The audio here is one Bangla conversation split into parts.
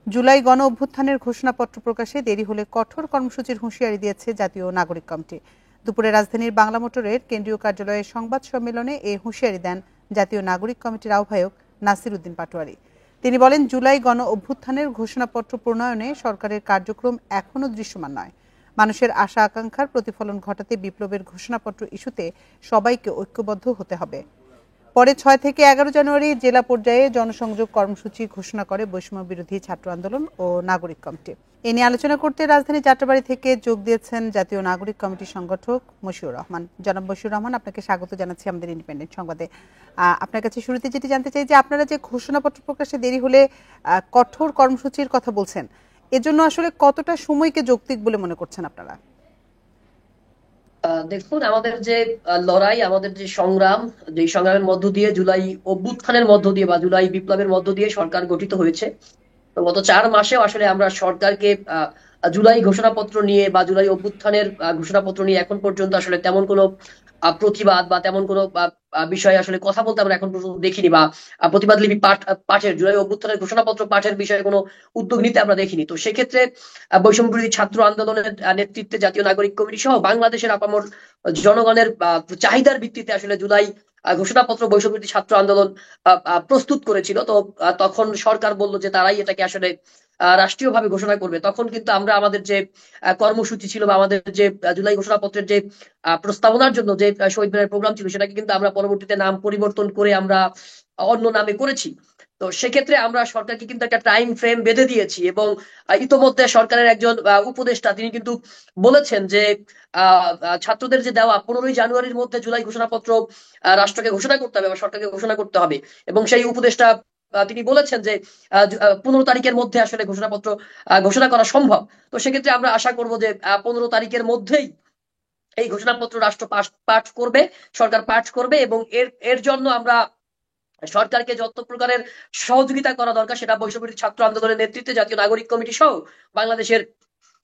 জুলাই গণ অভ্যুত্থানের ঘোষণাপত্র প্রকাশে দেরি হলে কঠোর কর্মসূচির হুঁশিয়ারি দিয়েছে জাতীয় নাগরিক কমিটি। দুপুরে রাজধানীর বাংলা মোটরের কেন্দ্রীয় কার্যালয়ে সংবাদ সম্মেলনে এ হুঁশিয়ারি দেন জাতীয় নাগরিক কমিটির আহ্বায়ক নাসির উদ্দিন পাটোয়ারি। তিনি বলেন, জুলাই গণ অভ্যুত্থানের ঘোষণাপত্র প্রণয়নে সরকারের কার্যক্রম এখনও দৃশ্যমান নয়। মানুষের আশা আকাঙ্ক্ষার প্রতিফলন ঘটাতে বিপ্লবের ঘোষণাপত্র ইস্যুতে সবাইকে ঐক্যবদ্ধ হতে হবে। পরে 6 থেকে 11 জানুয়ারি জেলা পর্যায়ে জনসংযোগ কর্মসূচি ঘোষণা করে বৈষম্য বিরোধী ছাত্র আন্দোলন ও নাগরিক কমিটি। এ নিয়ে আলোচনা করতে রাজধানী যাত্রাবাড়ী থেকে যোগ দিয়েছেন জাতীয় নাগরিক কমিটির সংগঠক মশিউর রহমান। জনাব মশিউর রহমান, আপনাকে স্বাগত জানাচ্ছি আমাদের ইন্ডিপেন্ডেন্ট সংবাদে। আপনার কাছে শুরুতে যেটি জানতে চাই যে আপনারা যে ঘোষণাপত্র প্রকাশে দেরি হলে কঠোর কর্মসূচির কথা বলছেন, এজন্য আসলে কতটা সময়কে যৌক্তিক বলে মনে করছেন আপনারা? দেখুন, আমাদের যে লড়াই, আমাদের যে সংগ্রামের মধ্য দিয়ে জুলাই অভ্যুত্থানের মধ্য দিয়ে বা জুলাই বিপ্লবের মধ্য দিয়ে সরকার গঠিত হয়েছে। তো গত 4 মাসেও আসলে আমরা সরকারকে জুলাই ঘোষণাপত্র নিয়ে বা জুলাই অভ্যুত্থানের ঘোষণাপত্র নিয়ে এখন পর্যন্ত আসলে তেমন কোনো প্রতিবাদ বা তেমন কোনো বিষয়ে আসলে কথা বলতে আমরা এখন পর্যন্ত দেখিনি, বা প্রতিবাদ লিপি পাঠের, জুলাই অভ্যুত্থানের ঘোষণাপত্র পাঠের বিষয়ে কোনো উদ্যোগ নিতে আমরা দেখিনি। তো সেক্ষেত্রে বৈষম্য বিরোধী ছাত্র আন্দোলনের নেতৃত্বে জাতীয় নাগরিক কমিটি সহ বাংলাদেশের আপামর জনগণের চাহিদার ভিত্তিতে আসলে জুলাই ঘোষণাপত্র বৈষম্য বিরোধী ছাত্র আন্দোলন প্রস্তুত করেছিল। তো তখন সরকার বলল যে তারাই এটাকে আসলে রাষ্ট্রীয়ভাবে ঘোষণা করবে। তখন কিন্তু আমরা আমাদের যে কর্মসূচি ছিল বা আমাদের যে জুলাই ঘোষণাপত্রের যে প্রস্তাবনার জন্য যে শহীদ মিনারের প্রোগ্রাম ছিল, সেটাকে কিন্তু আমরা পরবর্তীতে নাম পরিবর্তন করে আমরা অন্য নামে করেছি। তো সেক্ষেত্রে আমরা সরকারকে কিন্তু একটা টাইম ফ্রেম বেঁধে দিয়েছি, এবং ইতোমধ্যে সরকারের একজন উপদেষ্টা তিনি কিন্তু বলেছেন যে ছাত্রদের যে দেওয়া 15ই জানুয়ারির মধ্যে জুলাই ঘোষণাপত্র রাষ্ট্রকে ঘোষণা করতে হবে বা সরকারকে ঘোষণা করতে হবে। এবং সেই উপদেষ্টা তিনি বলেছেন যে 15 তারিখের মধ্যে আসলে ঘোষণাপত্র ঘোষণা করা সম্ভব। তো সেক্ষেত্রে আমরা আশা করব যে 15 তারিখের মধ্যেই এই ঘোষণাপত্র রাষ্ট্র পাঠ করবে, সরকার পাঠ করবে, এবং এর এর জন্য আমরা সরকারকে যত প্রকারের সহযোগিতা করা দরকার সেটা বৈষম্য ছাত্র আন্দোলনের নেতৃত্বে জাতীয় নাগরিক কমিটি সহ বাংলাদেশের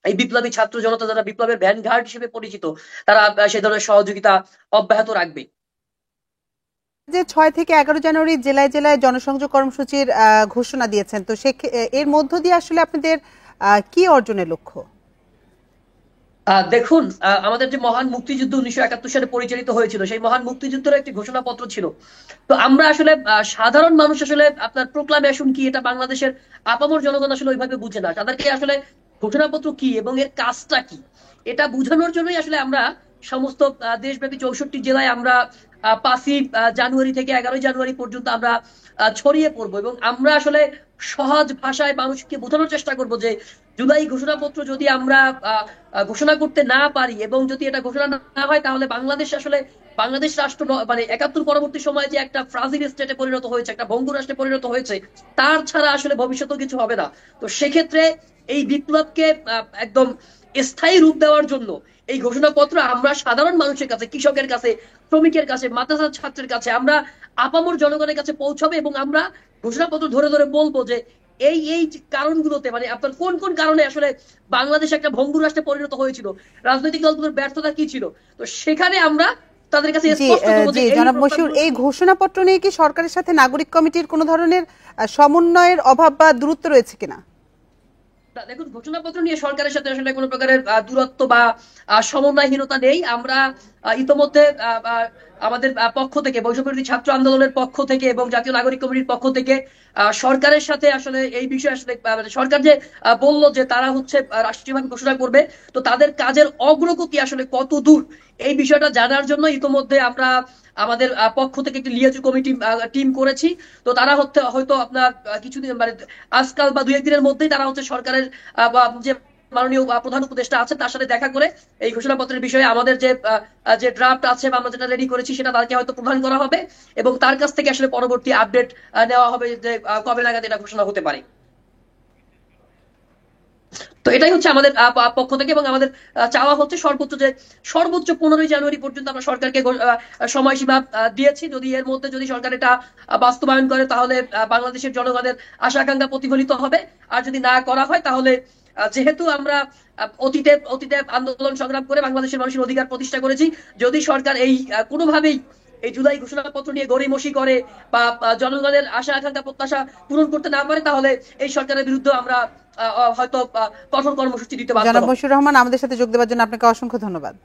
এই বিপ্লবী ছাত্র জনতা, যারা বিপ্লবের ভ্যানগার্ড হিসেবে পরিচিত, তারা সেই ধরনের সহযোগিতা অব্যাহত রাখবে। যে 6 থেকে 11 জানুয়ারি জেলায় জেলায় জনসংযোগ কর্মসূচির ঘোষণা দিয়েছেন, তো এর মধ্য দিয়ে আসলে আপনাদের কি অর্জনের লক্ষ্য? দেখুন, আমাদের যে মহান মুক্তিযুদ্ধ 1971 সালে পরিচালিত হয়েছিল, সেই মহান মুক্তিযুদ্ধের একটি ঘোষণাপত্র ছিল। তো আমরা আসলে সাধারণ মানুষ আসলে আপনার প্রোক্লামেশন কি, এটা বাংলাদেশের আপামর জনগণ আসলে ওইভাবে বুঝে না। তাদেরকে আসলে ঘোষণাপত্র কি এবং এর কাজটা কি, এটা বোঝানোর জন্যই আসলে আমরা সমস্ত দেশব্যাপী 64 জেলায় আমরা 5ই জানুয়ারি থেকে 11ই জানুয়ারি পর্যন্ত আমরা ছড়িয়ে পড়বো, এবং আমরা আসলে সহজ ভাষায় মানুষকে বোঝানোর চেষ্টা করব যে জুলাই ঘোষণাপত্র যদি আমরা ঘোষণা করতে না পারি এবং যদি এটা ঘোষণা না হয়, তাহলে বাংলাদেশ আসলে বাংলাদেশ রাষ্ট্র মানে 71 পরবর্তী সময়ে যে একটা ফ্রাজিল স্টেটে পরিণত হয়েছে, একটা ভঙ্গু রাষ্ট্রে পরিণত হয়েছে, তার ছাড়া আসলে ভবিষ্যতেও কিছু হবে না। তো সেক্ষেত্রে এই বিপ্লবকে একদম স্থায়ী রূপ দেওয়ার জন্য এই ঘোষণাপত্র আমরা সাধারণ মানুষের কাছে, কৃষকের কাছে, শ্রমিকের কাছে, মাদ্রাসা ছাত্রের কাছে, আমরা আপামর জনগণের কাছে পৌঁছাবে, এবং আমরা ঘোষণাপত্র ধরে ধরে বলবো যে এই এই কারণগুলোতে, মানে আপনার কোন কোন কারণে আসলে বাংলাদেশ একটা ভঙ্গুর রাষ্ট্রে পরিণত হয়েছিল, রাজনৈতিক দলগুলোর ব্যর্থতা কি ছিল। তো সেখানে আমরা তাদের কাছে স্পষ্ট করব যে জনাব মশিউর, এই ঘোষণাপত্র নিয়ে কি সরকারের সাথে নাগরিক কমিটির কোনো ধরনের সমন্বয়ের অভাব বা দূরত্ব রয়েছে কিনা? দেখুন, ঘোষণাপত্র নিয়ে সরকারের সাথে আসলে কোনো প্রকারের দূরত্ব বা সমন্বয়হীনতা নেই। আমরা ইতোমধ্যে আমাদের পক্ষ থেকে, বৈষম্য বিরোধী ছাত্র আন্দোলনের পক্ষ থেকে এবং জাতীয় নাগরিক কমিটির পক্ষ থেকে সরকারের সাথে আসলে এই বিষয়ে আসলে সরকার যে বললো যে তারা হচ্ছে রাষ্ট্রীয়ভাবে ঘোষণা করবে, তো তাদের কাজের অগ্রগতি আসলে কত দূর এই বিষয়টা জানার জন্য ইতোমধ্যে আমরা আমাদের পক্ষ থেকে একটি লিয়াজু কমিটি টিম করেছি। তো তারা হয়তো আপনার কিছুদিন, মানে আজকাল বা 2-1 দিনের মধ্যেই তারা হচ্ছে সরকারের যে মাননীয় প্রধান উপদেষ্টা আছে তার সাথে দেখা করে এই ঘোষণাপত্রের বিষয়ে আমাদের যে যে ড্রাফট আছে বা আমরা যেটা রেডি করেছি সেটা তাকে হয়তো প্রদান করা হবে, এবং তার কাছ থেকে আসলে পরবর্তী আপডেট নেওয়া হবে যে কবে নাগাদ এটা ঘোষণা হতে পারে। তো এটাই হচ্ছে আমাদের পক্ষ থেকে, এবং আমাদের চাওয়া হচ্ছে সর্বোচ্চ 15ই জানুয়ারি পর্যন্ত আমরা সরকারকে সময়সীমা দিয়েছি। যদি এর মধ্যে যদি সরকার এটা বাস্তবায়ন করে, তাহলে বাংলাদেশের জনগণের আশা আকাঙ্ক্ষা প্রতিফলিত হবে। আর যদি না করা হয়, তাহলে যেহেতু আমরা অতীতে আন্দোলন সংগ্রাম করে বাংলাদেশের মানুষের অধিকার প্রতিষ্ঠা করেছি, যদি সরকার এই কোনোভাবেই এই জুলাই ঘোষণাপত্র নিয়ে গড়িমসি করে বা জনগণের আশা আকাঙ্ক্ষা প্রত্যাশা পূরণ করতে না পারে, তাহলে এই সরকারের বিরুদ্ধে আমরা হয়তো কঠোর কর্মসূচি দিতে বাধ্য জনাব হব। মশিউর রহমান, আমাদের সাথে যোগ দেওয়ার জন্য আপনাকে অসংখ্য ধন্যবাদ।